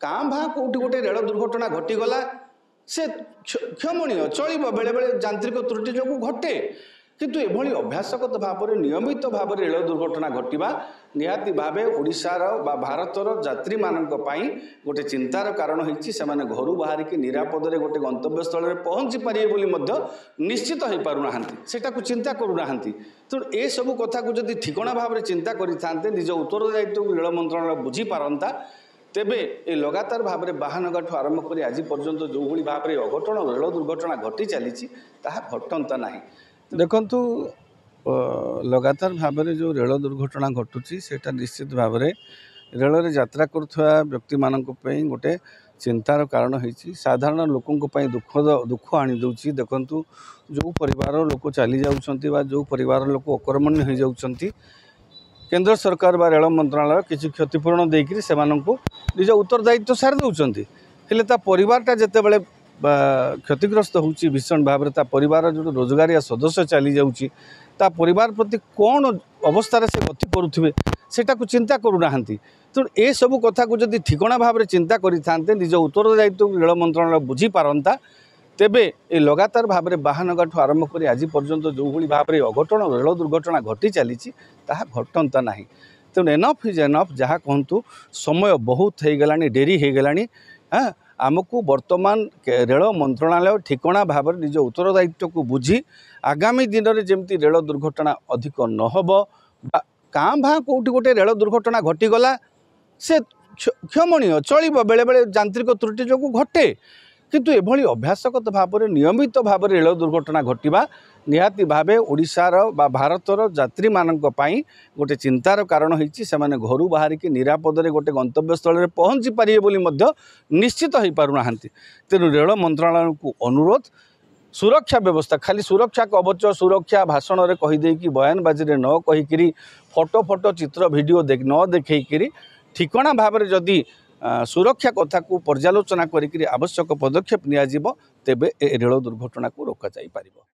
काँ भाँ कौटी गोटे रेल दुर्घटना घटीगला से क्षमणीय चलो बेले बेले यांत्रिक त्रुटि जो घटे किंतु एभली अभ्यासगत भाव में नियमित भाव में रेल दुर्घटना घटवा निहाती भावे ओडिशार बा भारतर यात्री मानक पई गोटे चिंतार कारण होइछि सेमाने घरु बाहर की निरापद रे गोटे गंतव्य स्थल रे पहुंची पारिबे बोली मध्य निश्चित होई पारु नाहंती सेटा को चिंता करू नाहंती। तो ए सब कथा को जदि ठिकणा भाव में चिंता करिथांते निज उत्तरदायित्व रेल मंत्रालय बुझी पारंता तेबे ए लगातार भाव में बाहानगाठू आरंभ कर आज पर्यंत जो भाई भाव में अघटन रेल दुर्घटना घटी चली घटंता नहीं। देखंतु लगातार भाव में जो रेल दुर्घटना घटुची सेटा निश्चित भाव में रेल रे यात्रा करुवा व्यक्ति मानक पई गोटे चिंतार कारण होइछि। साधारण लोकों दुख आनी दउछि। देखंतु जो परिवार लोक चली जाउछंती बा जो परिवार लोक अकर्मण्य हो जाउछंती केंद्र सरकार बा रेल मंत्रालय किसी क्षतिपूरण देकर से निज उत्तरदायित्व सारी दौरान हेले ता परिवारटा जिते बड़े क्षतिग्रस्त होची भीषण भाव में परिवार जो रोजगारिया सदस्य चली जाऊँगी ता परिवार प्रति कौन अवस्था से गति करुवे सेटा को चिंता करूना। तो ये सब कथा को जदि ठिकणा भाव में चिंता करें निज उत्तरदायित्व रेल मंत्रालय बुझी पारंता तेबे ए लगातार भाव में बाहानगाठू आरंभ कर आज पर्यंत जो भाव में अघटन रेल दुर्घटना घटी चली घटंता नहीं। तेणु एनफ इज एनफ जहाँ कहतु समय बहुत हो गला डेरी हो गला। हाँ आमको वर्तमान रेल मंत्रालय ठिकणा भाव में निज उत्तरदायित्व को बुझी आगामी दिन में जमती रेल दुर्घटना अधिक नहब काँ भाँ कौटी गोटे रेल दुर्घटना घटीगला से क्षमणीय चलो बेले बेले यांत्रिक त्रुटि जो घटे किंतु एभली अभ्यासगत भाव में नियमित भाव में रेल दुर्घटना घटवा निहाती भावे ओडिशार बा भारतर यात्री मानक पई गोटे चिंतार कारण होइछि सेमाने घरु बाहर की निरापद रे गोटे गंतव्य स्थल रे पहुंची पारिबे बोली मध्य निश्चित होई पारु नाहंती। तेणु रेल मंत्रालय को अनुरोध सुरक्षा व्यवस्था खाली सुरक्षा कवच सुरक्षा भाषण रे कहि देकी बयानबाजी रे न कहिकरी फोटो चित्र वीडियो न देखैकरी ठिकणा भाव में जदि सुरक्षा कथा को पर्यालोचना करिकरी आवश्यक पदक्षेप नियाजिबो तेबे ए रेल दुर्घटना को रोका जाई पारिबो।